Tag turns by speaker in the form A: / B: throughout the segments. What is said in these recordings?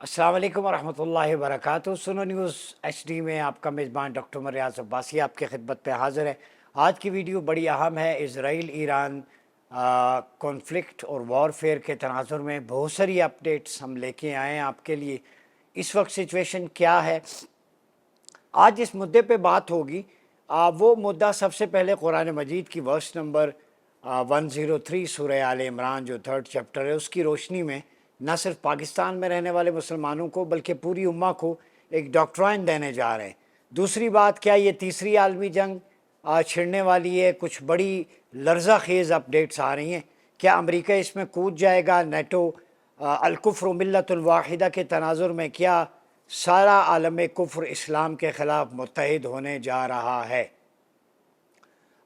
A: अस्सलाम वालेकुम वरहमतुल्लाहि वबरकातुहू। सुनो न्यूज़ HD में आपका मेज़बान डॉक्टर उमर रियाज़ अब्बासी आपकी खिदमत पे हाज़िर है। आज की वीडियो बड़ी अहम है। इज़राइल ईरान कॉन्फ्लिक्ट और वॉरफेयर के तनाज़ुर में बहुत सारी अपडेट्स हम लेके आए हैं आपके लिए। इस वक्त सिचुएशन क्या है, आज इस मुद्दे पे बात होगी। वो मुद्दा सबसे पहले कुरान मजीद की वर्स नंबर 103 सूरह आले इमरान जो 3rd चैप्टर है उसकी रोशनी में न सिर्फ पाकिस्तान में रहने वाले मुसलमानों को बल्कि पूरी उम्मा को एक डॉक्ट्राइन देने जा रहे हैं। दूसरी बात, क्या ये तीसरी आलमी जंग छिड़ने वाली है? कुछ बड़ी लर्जा खेज़ अपडेट्स आ रही हैं। क्या अमेरिका इसमें कूद जाएगा? नेटो अल-कुफ्र मिल्लतुल वाहिदा के तनाजुर में क्या सारा आलम कुफ्र इस्लाम के ख़िलाफ़ मुत्तहिद होने जा रहा है?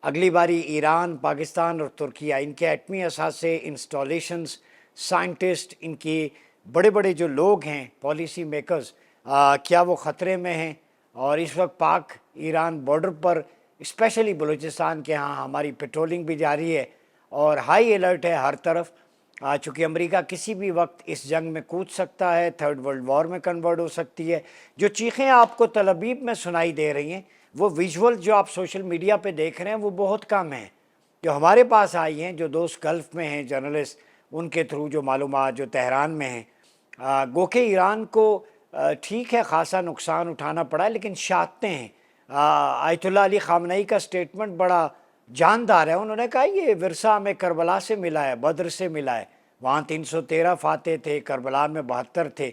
A: अगली बारी ईरान, पाकिस्तान और तुर्किया, इनके एटमी असासे, इंस्टॉलेशंस, साइंटिस्ट, इनके बड़े बड़े जो लोग हैं पॉलिसी मेकर्स, क्या वो ख़तरे में हैं? और इस वक्त पाक ईरान बॉर्डर पर स्पेशली बलूचिस्तान के यहाँ हमारी पेट्रोलिंग भी जारी है और हाई अलर्ट है हर तरफ। चूँकि अमेरिका किसी भी वक्त इस जंग में कूद सकता है, 3rd वर्ल्ड वॉर में कन्वर्ट हो सकती है। जो चीखें आपको तल अबीब में सुनाई दे रही हैं, वो विजुअल जो आप सोशल मीडिया पे देख रहे हैं वो बहुत कम हैं। जो हमारे पास आई हैं, जो दोस्त गल्फ़ में हैं जर्नलिस्ट, उनके थ्रू जो मालूमात जो तेहरान में हैं, गो के ईरान को ठीक है ख़ासा नुकसान उठाना पड़ा है, लेकिन शातें हैं। आयतुल्लाह अली ख़ामनई का स्टेटमेंट बड़ा जानदार है। उन्होंने कहा ये विरसा हमें करबला से मिला है, बद्र से मिला है। वहाँ 313 फाते थे, करबला में 72 थे।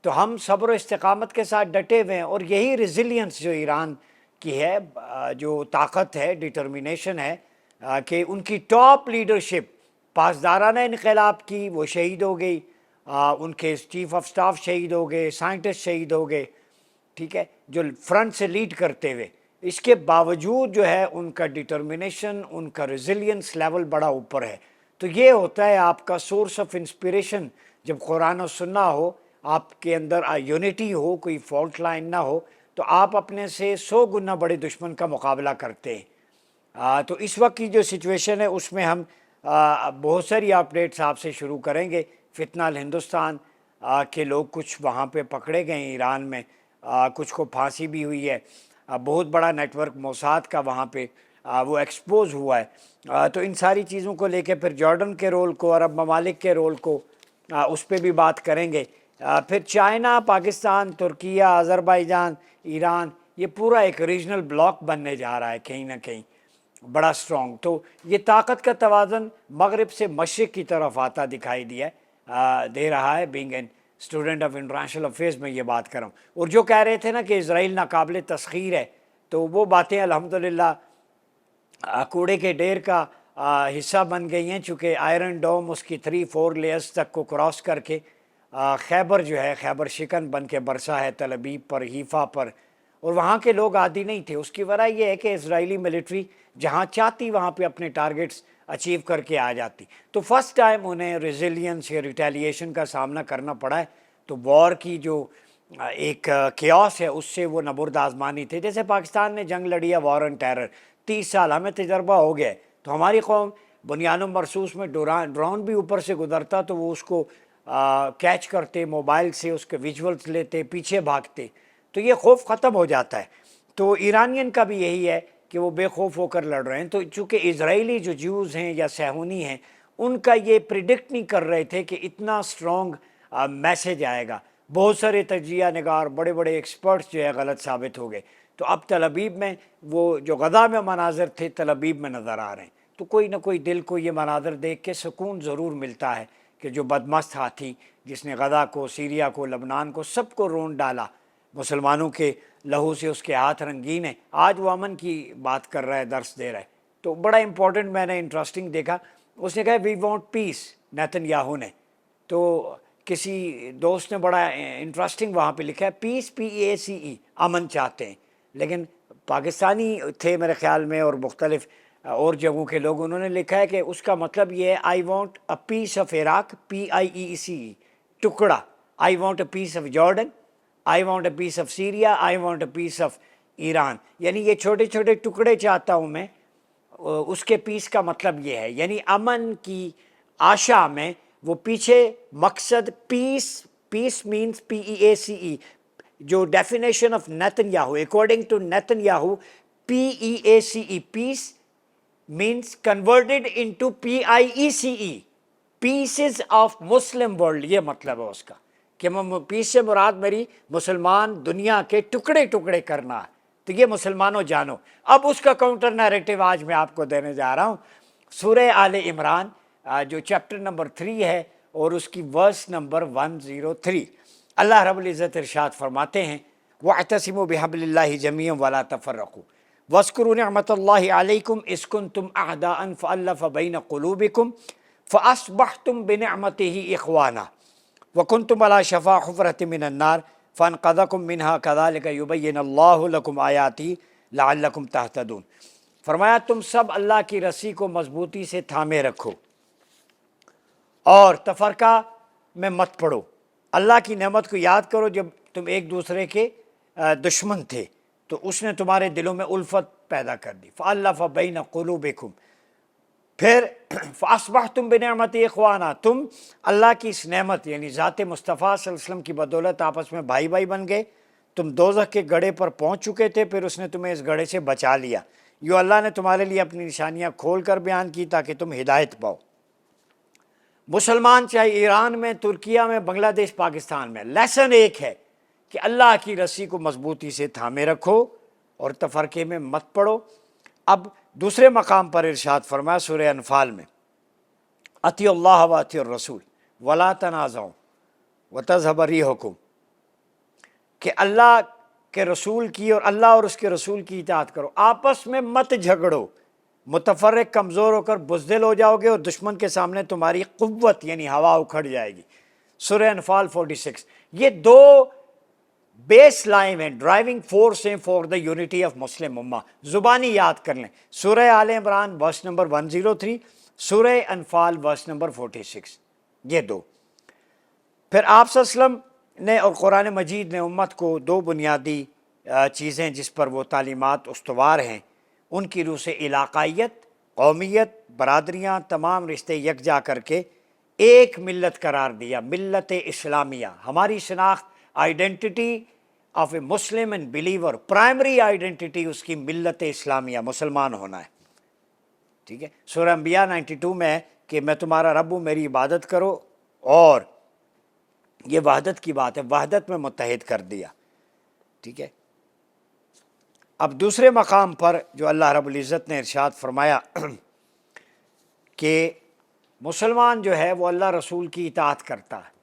A: तो हम सब्र इस्तिकामत के साथ डटे हुए हैं और यही रेजिलियंस जो ईरान की है, जो ताकत है, डिटर्मिनेशन है कि उनकी टॉप लीडरशिप पासदाराना इनकलाब की, वो शहीद हो गई। उनके चीफ ऑफ स्टाफ शहीद हो गए, साइंटिस्ट शहीद हो गए, ठीक है, जो फ्रंट से लीड करते हुए। इसके बावजूद जो है उनका डिटर्मिनेशन, उनका रेजिलियंस लेवल बड़ा ऊपर है। तो ये होता है आपका सोर्स ऑफ इंस्पिरेशन। जब कुरान और सुन्ना हो, आपके अंदर यूनिटी हो, कोई फॉल्ट लाइन ना हो, तो आप अपने से 100 गुना बड़े दुश्मन का मुकाबला करते हैं। तो इस वक्त की जो सिचुएशन है उसमें हम बहुत सारी अपडेट्स आपसे शुरू करेंगे। फितनाल हिंदुस्तान के लोग कुछ वहाँ पे पकड़े गए ईरान में, कुछ को फांसी भी हुई है। बहुत बड़ा नेटवर्क मोसाद का वहाँ पे वो एक्सपोज हुआ है। तो इन सारी चीज़ों को लेके फिर जॉर्डन के रोल को, अरब ममालिक के रोल को, उस पर भी बात करेंगे। फिर China, Pakistan, Türkiye, Azerbaijan, Iran, ये पूरा एक रीजनल ब्लॉक बनने जा रहा है कहीं ना कहीं बड़ा स्ट्रॉन्ग। तो ये ताकत का तवाज़न मगरिब से मशरिक़ की तरफ आता दिखाई दे रहा है। Being an student of international affairs में ये बात कर रहा हूँ। और जो कह रहे थे ना कि इज़राइल नाकाबिल तस्खीर है, तो वो बातें अल्हम्दुलिल्लाह कूड़े के ढेर का हिस्सा बन गई हैं। चूँकि आयरन डोम उसकी 3-4 लेयर्स तक को क्रॉस करके खैबर जो है, खैबर शिकन बन के बरसा है तल अबीब पर, हीफ़ा पर, और वहाँ के लोग आदी नहीं थे। उसकी वजह यह है कि इजरायली मिलिट्री जहाँ चाहती वहाँ पे अपने टारगेट्स अचीव करके आ जाती। तो फर्स्ट टाइम उन्हें रेजिलियंस या रिटेलिएशन का सामना करना पड़ा है। तो वॉर की जो एक केओस है उससे वो नबुर्द आजमानी थे। जैसे पाकिस्तान ने जंग लड़ी है वॉर एंड टेरर, 30 साल हमें तजर्बा हो गया है। तो हमारी कौम बुनियानो मरसूस में ड्रोन भी ऊपर से गुजरता तो वो उसको कैच करते, मोबाइल से उसके विजुअल्स लेते, पीछे भागते, तो ये खौफ ख़त्म हो जाता है। तो ईरानियन का भी यही है कि वो बेखौफ होकर लड़ रहे हैं। तो चूँकि इजरायली जो ज्यूज़ हैं या सहूनी हैं, उनका ये प्रिडिक्ट नहीं कर रहे थे कि इतना स्ट्रॉन्ग मैसेज आएगा। बहुत सारे तजिया निगार, बड़े बड़े एक्सपर्ट्स जो है गलत साबित हो गए। तो अब तल अबीब में वो जो गदा में मनाजर थे तल अबीब में नज़र आ रहे हैं। तो कोई ना कोई दिल को ये मनाजर देख के सुकून ज़रूर मिलता है कि जो बदमस्त हाथी जिसने गदा को, सीरिया को, लबनान को, सबको रोन डाला, मुसलमानों के लहू से उसके हाथ रंगीन है, आज वो अमन की बात कर रहा है, दर्स दे रहा है। तो बड़ा इंपॉर्टेंट मैंने इंटरेस्टिंग देखा, उसने कहा वी वांट पीस, नेतन्याहू ने। तो किसी दोस्त ने बड़ा इंटरेस्टिंग वहाँ पे लिखा है पीस, PACE, अमन चाहते हैं। लेकिन पाकिस्तानी थे मेरे ख्याल में और मुख्तलिफ और जगहों के लोग, उन्होंने लिखा है कि उसका मतलब ये है I want a piece of Iraq, PIECE, टुकड़ा। I want a piece of Jordan, I want a piece of Syria, I want a piece of Iran. यानी ये छोटे छोटे टुकड़े चाहता हूँ मैं। उसके पीस का मतलब ये है, यानी अमन की आशा में वो पीछे मकसद पीस Peace means P-E-A-C-E. जो definition of Netanyahu, according to Netanyahu, P-E-A-C-E, peace means converted into P-I-E-C-E, pieces of Muslim world. ये मतलब है उसका कि पीस से मुराद मेरी मुसलमान दुनिया के टुकड़े टुकड़े करना है। तो ये मुसलमानों जानो। अब उसका काउंटर नैरेटिव आज मैं आपको देने जा रहा हूँ। सूरह आले इमरान जो चैप्टर नंबर 3 है और उसकी वर्स नंबर 103, अल्लाह रब्बुल इज़्ज़त इरशाद फरमाते हैं, वअतसिमू बिहब्लिल्लाहि जमीअन वला तफर्रकू वज़्कुरू निअमतल्लाहि अलैकुम इज़ कुंतुम अअदाअन फ़अल्लफ़ बैन क़ुलूबिकुम फ़अस्बहतुम बिनिअमतिही इख़वाना वकुंतुम अला शफ़ा हुफ़रतिम मिनन नार फ़अनक़ज़कुम मिनहा कज़ालिक युबय्यिनुल्लाहु लकुम आयातिही लअल्लकुम तहतदून। फरमाया तुम सब अल्लाह की रस्सी को मजबूती से थामे रखो और तफरका में मत पड़ो। अल्लाह की नेमत को याद करो जब तुम एक दूसरे के दुश्मन थे तो उसने तुम्हारे दिलों में उल्फत पैदा कर दी। फ़अल्लफ़ बैन क़ुलूबिकुम, फिर फ़अस्बहतुम बिनिअमतिही इख़वाना, तुम अल्लाह की इस नेमत यानी ज़ात मुस्तफ़ा सल्लल्लाहु अलैहि वसल्लम की बदौलत आपस में भाई भाई बन गए। तुम दोज़ख के गड्ढे पर पहुँच चुके थे, फिर उसने तुम्हें इस गड्ढे से बचा लिया। यो अल्लाह ने तुम्हारे लिए अपनी निशानियाँ खोल कर बयान की ताकि तुम हिदायत पाओ। मुसलमान चाहे ईरान में, तुर्किया में, बांग्लादेश, पाकिस्तान में, लेसन एक है कि अल्लाह की रस्सी को मजबूती से थामे रखो और तफरके में मत पड़ो। अब दूसरे मकाम पर इरशाद फरमाया सूरह अनफाल में, अतिउल्लाह व अतिउर रसूल वला तनाज़ऊ व तज़हब रिहुकुम, कि अल्लाह के रसूल की और अल्लाह और उसके रसूल की इताअत करो, आपस में मत झगड़ो, मुतफर्रिक कमज़ोर होकर बुज़दिल हो जाओगे और दुश्मन के सामने तुम्हारी क़ुव्वत यानी हवा उखड़ जाएगी। सूरह अनफाल 46। ये दो बेस लाइन है, ड्राइविंग फोर्स है for the unity of Muslim उम्मा। ज़ुबानी याद कर लें, सूरह आले इमरान वर्स नंबर 103, सूरह अनफाल वर्स नंबर 46, ये दो। फिर आप सल्लल्लाहु अलैहि वसल्लम ने और कुरान मजीद ने उम्मत को दो बुनियादी चीज़ें जिस पर वो तालीमात उस्तवार हैं, उनकी रूह से इलाक़ाइयत, कौमियत, बरादरियाँ, तमाम रिश्ते यकजा करके एक मिल्लत करार दिया, मिल्लत इस्लामिया। हमारी शनाख्त, identity of A Muslim and believer, primary identity उसकी मिल्लत इस्लामिया, मुसलमान होना है। ठीक है, सूरह अंबिया 92 में है कि मैं तुम्हारा रब हूँ, मेरी इबादत करो, और ये वहदत की बात है, वहदत में मुत्तहिद कर दिया। ठीक है, अब दूसरे मकाम पर जो अल्लाह रब्बुल इज़्ज़त ने इरशाद फरमाया कि मुसलमान जो है वो अल्लाह रसूल की इताअत करता है।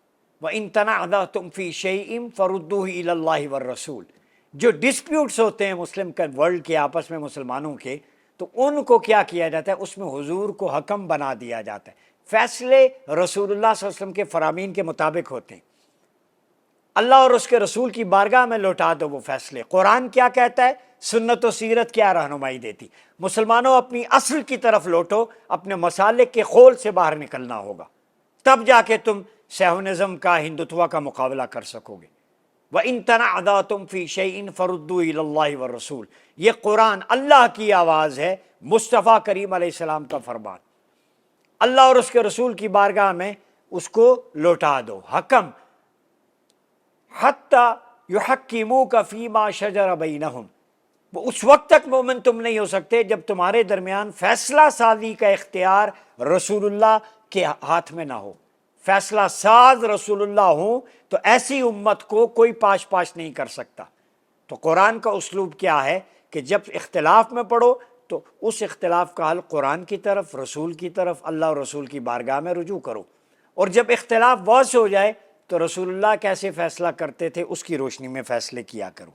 A: व इन तनाज़अतुम फ़ी शैइन फ़रुद्दूहु इलल्लाहि वर रसूल, जो डिस्प्यूट्स होते हैं मुस्लिम का वर्ल्ड के आपस में मुसलमानों के, तो उनको क्या किया जाता है, उसमें हुजूर को हकम बना दिया जाता है। फ़ैसले रसूलुल्लाह सल्लल्लाहु अलैहि वसल्लम के फ़रामीन के मुताबिक होते हैं। अल्लाह और उसके रसूल की बारगाह में लौटा दो वो फ़ैसले। कुरान क्या कहता है, सुन्नत व सीरत क्या रहनुमाई देती। मुसलमानों अपनी असल की तरफ लौटो, अपने मसालिक के खोल से बाहर निकलना होगा, तब जाके तुम सैहुनिज़्म का, हिंदुत्व का मुकाबला कर सकोगे। व इन तनाज़अतुम फ़ी शैइन फ़रुद्दू इलल्लाहि वर रसूल, ये कुरान अल्लाह की आवाज़ है, मुस्तफ़ा करीम अलैहिस्सलाम का फरमान। अल्लाह और उसके रसूल की बारगाह में उसको लौटा दो, हकम, हत्ता युहक्किमूका फ़ीमा शजर बैनहुम, वो उस वक्त तक मोमिन तुम नहीं हो सकते जब तुम्हारे दरमियान फैसला साजी का इख्तियार रसूलुल्लाह के हाथ में ना हो। फैसला साज रसूलुल्लाह हो तो ऐसी उम्मत को कोई पाश पाश नहीं कर सकता। तो कुरान का उसलूब क्या है कि जब इख्तिलाफ में पढ़ो तो उस इख्तिलाफ का हल कुरान की तरफ, रसूल की तरफ, अल्लाह और रसूल की बारगाह में रुजू करो, और जब इख्तिलाफ वाज़ हो जाए तो रसूलुल्लाह कैसे फ़ैसला करते थे उसकी रोशनी में फ़ैसले किया करो।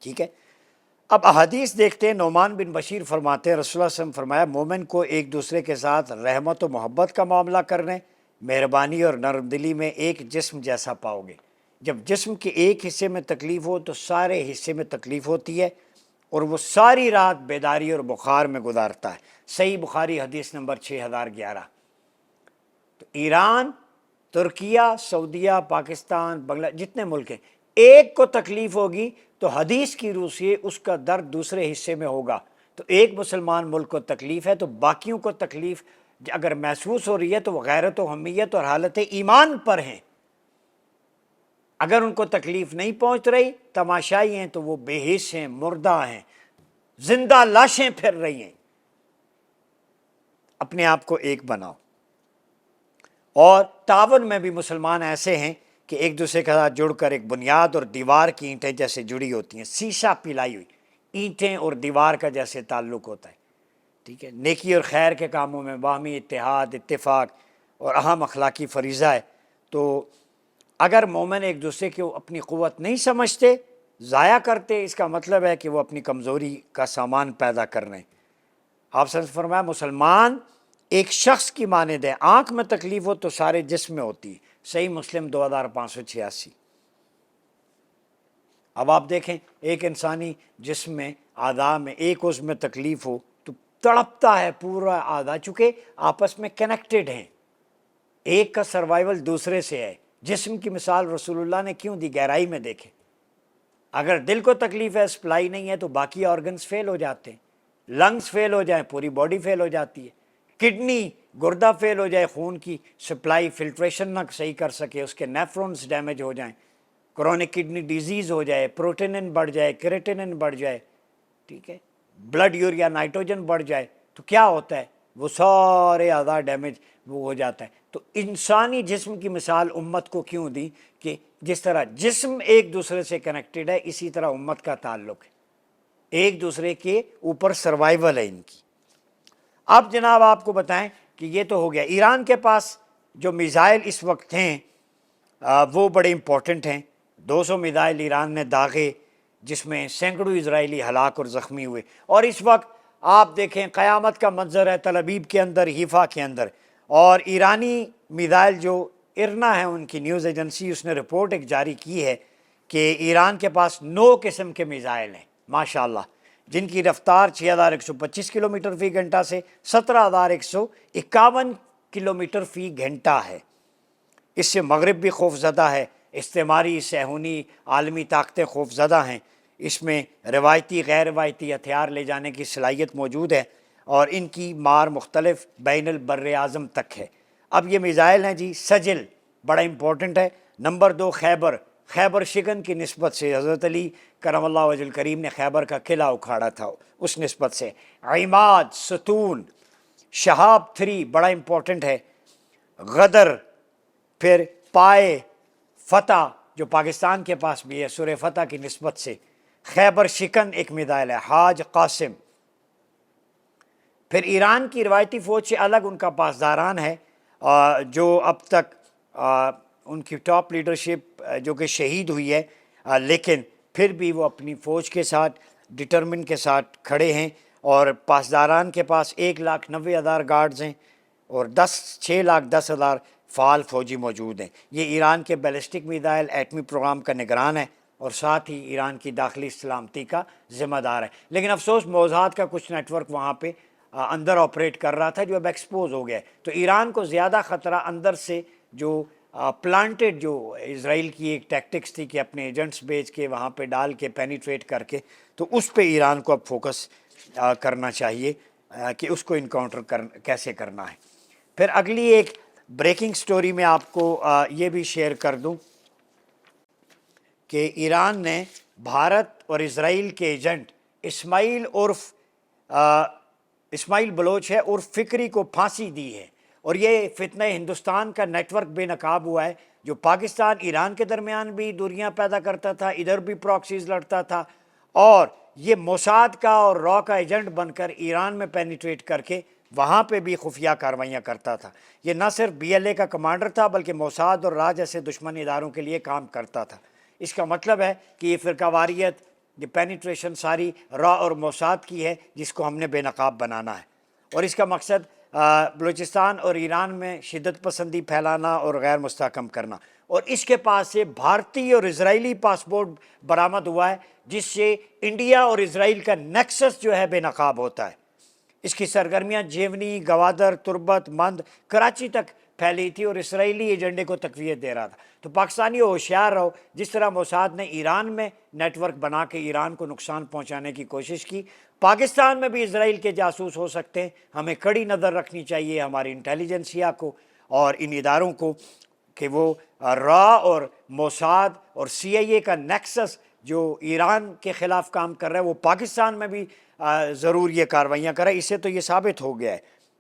A: ठीक है, अब अहादीस देखते हैं। नोमान बिन बशीर फरमाते हैं, रसूलुल्लाह सल्लल्लाहु अलैहि वसल्लम फरमाया, मोमिन को एक दूसरे के साथ रहमत व मोहब्बत का मामला करने, मेहरबानी और नरमदिली में एक जिस्म जैसा पाओगे। जब जिस्म के एक हिस्से में तकलीफ़ हो तो सारे हिस्से में तकलीफ़ होती है और वो सारी रात बेदारी और बुखार में गुजारता है। सही बुखारी हदीस नंबर 6011। तो ईरान, तुर्किया, सऊदिया, पाकिस्तान, बांग्लादेश, जितने मुल्क हैं, एक को तकलीफ़ होगी तो हदीस की रूह से उसका दर्द दूसरे हिस्से में होगा। तो एक मुसलमान मुल्क को तकलीफ़ है तो बाकियों को तकलीफ़ अगर महसूस हो रही है तो वह गैरत व हमीयत और हालत ईमान पर हैं। اگر ان کو تکلیف نہیں پہنچ رہی، تماشائی ہیں تو وہ بے حس ہیں، مردہ ہیں، زندہ لاشیں پھر رہی ہیں۔ اپنے آپ کو ایک بناؤ۔ اور تعاون میں بھی مسلمان ایسے ہیں کہ ایک دوسرے کے ساتھ جڑ کر ایک بنیاد اور دیوار کی اینٹیں جیسے جڑی ہوتی ہیں، سیسا پلائی ہوئی اینٹیں اور دیوار کا جیسے تعلق ہوتا ہے، ٹھیک ہے۔ نیکی اور خیر کے کاموں میں باہمی اتحاد، اتفاق اور اہم اخلاقی فریضہ ہے۔ تو اگر مومن ایک دوسرے کو اپنی قوت نہیں سمجھتے، ضائع کرتے، اس کا مطلب ہے کہ وہ اپنی کمزوری کا سامان پیدا کر رہے ہیں۔ آپ سے فرمایا مسلمان ایک شخص کی مانند ہے، آنکھ میں تکلیف ہو تو سارے جسم میں ہوتی ہے۔ صحیح مسلم 2586۔ اب آپ دیکھیں ایک انسانی جسم میں، اعضاء میں ایک عضو میں تکلیف ہو تو تڑپتا ہے پورا اعضاء، چونکہ آپس میں کنیکٹڈ ہیں، ایک کا سروائیول دوسرے سے ہے۔ جسم کی مثال رسول اللہ نے کیوں دی؟ گہرائی میں دیکھیں، اگر دل کو تکلیف ہے، سپلائی نہیں ہے، تو باقی آرگنز فیل ہو جاتے ہیں۔ لنگز فیل ہو جائیں، پوری باڈی فیل ہو جاتی ہے۔ کڈنی، گردہ فیل ہو جائے، خون کی سپلائی فلٹریشن نہ صحیح کر سکے، اس کے نیفرونز ڈیمیج ہو جائیں، کرونک کڈنی ڈیزیز ہو جائے، پروٹینن بڑھ جائے، کریٹینن بڑھ جائے، ٹھیک ہے، بلڈ یوریا نائٹروجن بڑھ جائے، تو کیا ہوتا ہے؟ وہ سارے اعضاء ڈیمیج وہ ہو جاتا ہے۔ تو انسانی جسم کی مثال امت کو کیوں دی کہ جس طرح جسم ایک دوسرے سے کنیکٹڈ ہے، اسی طرح امت کا تعلق ہے، ایک دوسرے کے اوپر سروائیول ہے ان کی۔ اب جناب آپ کو بتائیں کہ یہ تو ہو گیا۔ ایران کے پاس جو میزائل اس وقت ہیں وہ بڑے امپورٹنٹ ہیں۔ 200 میزائل ایران نے داغے، جس میں سینکڑوں اسرائیلی ہلاک اور زخمی ہوئے۔ اور اس وقت آپ دیکھیں قیامت کا منظر ہے تل ابیب کے اندر، حیفا کے اندر، اور ایرانی میزائل جو ارنا ہے ان کی نیوز ایجنسی، اس نے رپورٹ ایک جاری کی ہے کہ ایران کے پاس 9 قسم کے میزائل ہیں ماشاءاللہ، جن کی رفتار 6125 کلومیٹر فی گھنٹہ سے 17151 کلومیٹر فی گھنٹہ ہے۔ اس سے مغرب بھی خوف زدہ ہے، استعماری، صہیونی، عالمی طاقتیں خوف زدہ ہیں۔ اس میں روایتی، غیر روایتی ہتھیار لے جانے کی صلاحیت موجود ہے، اور ان کی مار مختلف بین البر اعظم تک ہے۔ اب یہ میزائل ہیں جی سجل، بڑا امپورٹنٹ ہے۔ نمبر 2 خیبر، خیبر شکن کی نسبت سے حضرت علی کرم اللہ وجہ الکریم نے خیبر کا قلعہ اکھاڑا تھا، اس نسبت سے۔ عماد، ستون، شہاب 3 بڑا امپورٹنٹ ہے۔ غدر، پھر پائے، فتح جو پاکستان کے پاس بھی ہے سورہ فتح کی نسبت سے۔ خیبر شکن ایک میزائل ہے، حاج قاسم۔ پھر ایران کی روایتی فوج سے الگ ان کا پاسداران ہے، جو اب تک ان کی ٹاپ لیڈرشپ جو کہ شہید ہوئی ہے، لیکن پھر بھی وہ اپنی فوج کے ساتھ ڈٹرمن کے ساتھ کھڑے ہیں، اور پاسداران کے پاس 1,90,000 گارڈز ہیں، اور 6,10,000 فعال فوجی موجود ہیں۔ یہ ایران کے بیلسٹک میزائل ایٹمی پروگرام کا نگران ہے، اور ساتھ ہی ایران کی داخلی سلامتی کا ذمہ دار ہے۔ لیکن افسوس موضوعات کا کچھ نیٹ ورک وہاں پہ اندر آپریٹ کر رہا تھا، جو اب ایکسپوز ہو گیا ہے۔ تو ایران کو زیادہ خطرہ اندر سے جو پلانٹڈ، جو اسرائیل کی ایک ٹیکٹکس تھی کہ اپنے ایجنٹس بھیج کے وہاں پہ ڈال کے پینیٹریٹ کر کے، تو اس پہ ایران کو اب فوکس کرنا چاہیے کہ اس کو انکاؤنٹر کیسے کرنا ہے۔ پھر اگلی ایک بریکنگ سٹوری میں آپ کو یہ بھی شیئر کر دوں کہ ایران نے بھارت اور اسرائیل کے ایجنٹ اسماعیل بلوچ ہے عرف فکری کو پھانسی دی ہے، اور یہ فتنہ ہندوستان کا نیٹ ورک بے نقاب ہوا ہے، جو پاکستان ایران کے درمیان بھی دوریاں پیدا کرتا تھا، ادھر بھی پراکسیز لڑتا تھا، اور یہ موساد کا اور را کا ایجنٹ بن کر ایران میں پینیٹریٹ کر کے وہاں پہ بھی خفیہ کاروائیاں کرتا تھا۔ یہ نہ صرف BLA کا کمانڈر تھا، بلکہ موساد اور را جیسے دشمن اداروں کے لیے کام کرتا تھا۔ اس کا مطلب ہے کہ یہ فرقہ واریت، یہ پینیٹریشن ساری را اور موساد کی ہے، جس کو ہم نے بے نقاب بنانا ہے، اور اس کا مقصد بلوچستان اور ایران میں شدت پسندی پھیلانا اور غیر مستحکم کرنا۔ اور اس کے پاس سے بھارتی اور اسرائیلی پاسپورٹ برآمد ہوا ہے، جس سے انڈیا اور اسرائیل کا نیکسس جو ہے بے نقاب ہوتا ہے۔ اس کی سرگرمیاں جیونی، گوادر، تربت، مند، کراچی تک پھیلی تھی، اور اسرائیلی ایجنڈے کو تقویت دے رہا تھا۔ تو پاکستانی ہوشیار رہو، جس طرح موساد نے ایران میں نیٹ ورک بنا کے ایران کو نقصان پہنچانے کی کوشش کی، پاکستان میں بھی اسرائیل کے جاسوس ہو سکتے ہیں۔ ہمیں کڑی نظر رکھنی چاہیے، ہماری انٹیلیجنسیا کو اور ان اداروں کو کہ وہ را اور موساد اور سی آئی اے کا نیکسس جو ایران کے خلاف کام کر رہا ہے وہ پاکستان میں بھی ضرور یہ کاروائیاں کر رہا ہے. اس سے تو یہ ثابت ہو گیا ہے.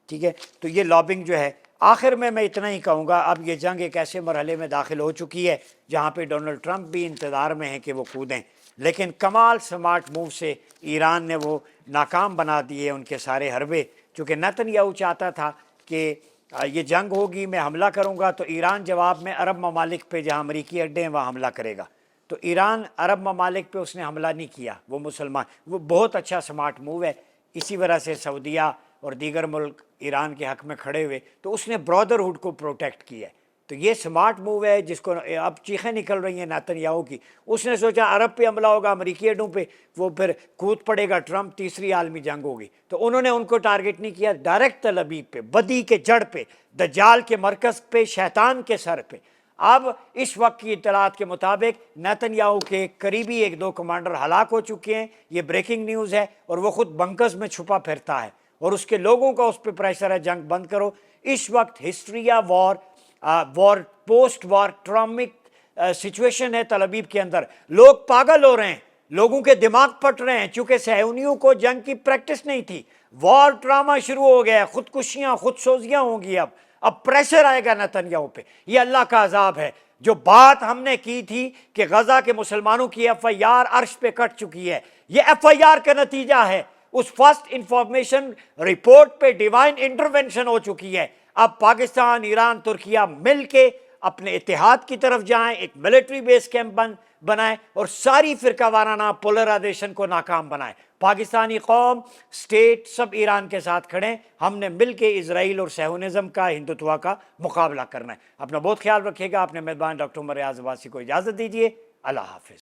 A: ٹھیک ہے, تو یہ لابنگ جو ہے. آخر میں اتنا ہی کہوں گا, اب یہ جنگ ایک ایسے مرحلے میں داخل ہو چکی ہے جہاں پہ ڈونلڈ ٹرمپ بھی انتظار میں ہیں کہ وہ کودیں, لیکن کمال سمارٹ موو سے ایران نے وہ ناکام بنا دیے ان کے سارے حربے. چونکہ نیتن یاہو چاہتا تھا کہ یہ جنگ ہوگی, میں حملہ کروں گا, تو ایران جواب میں عرب ممالک پہ جہاں امریکی اڈے ہیں وہاں حملہ کرے گا. تو ایران عرب ممالک پہ اس نے حملہ نہیں کیا, وہ مسلمان, وہ بہت اچھا سمارٹ موو ہے. اسی وجہ سے سعودیہ اور دیگر ملک ایران کے حق میں کھڑے ہوئے, تو اس نے برادرہڈ کو پروٹیکٹ کیا ہے. تو یہ سمارٹ موو ہے جس کو اب چیخیں نکل رہی ہیں نیتن یاہو کی. اس نے سوچا عرب پہ حملہ ہوگا, امریکی اڈوں پہ, وہ پھر کود پڑے گا ٹرمپ, تیسری عالمی جنگ ہوگی. تو انہوں نے ان کو ٹارگٹ نہیں کیا, ڈائریکٹ تل ابیب پہ, بدی کے جڑ پہ, دجال کے مرکز پہ, شیطان کے سر پہ. اب اس وقت کی اطلاعات کے مطابق نیتن یاہو کے قریبی 1-2 کمانڈر ہلاک ہو چکے ہیں. یہ بریکنگ نیوز ہے, اور وہ خود بنکرز میں چھپا پھرتا ہے, اور اس کے لوگوں کا اس پہ پریشر ہے جنگ بند کرو. اس وقت ہسٹریا وار پوسٹ وار ٹرامک سچویشن ہے تل ابیب کے اندر. لوگ پاگل ہو رہے ہیں, لوگوں کے دماغ پھٹ رہے ہیں, چونکہ صہیونیوں کو جنگ کی پریکٹس نہیں تھی. وار ڈرامہ شروع ہو گیا ہے, خودکشیاں خود سوزیاں ہوں گی. اب پریشر آئے گا نیتن یاہو پہ. یہ اللہ کا عذاب ہے. جو بات ہم نے کی تھی کہ غزہ کے مسلمانوں کی ایف آئی آر عرش پہ کٹ چکی ہے, یہ ایف آئی آر کا نتیجہ ہے. اس فرسٹ انفارمیشن رپورٹ پہ ڈیوائن انٹرونشن ہو چکی ہے. اب پاکستان, ایران, ترکیہ مل کے اپنے اتحاد کی طرف جائیں, ایک ملٹری بیس کیمپ بنائیں, اور ساری فرقہ وارانہ پولرائزیشن کو ناکام بنائیں. پاکستانی قوم, سٹیٹ, سب ایران کے ساتھ کھڑیں. ہم نے مل کے اسرائیل اور صہیونزم کا, ہندوتوا کا مقابلہ کرنا ہے. اپنا بہت خیال رکھیے گا. اپنے میزبان ڈاکٹر عمر ریاض عباسی کو اجازت دیجیے. اللہ حافظ.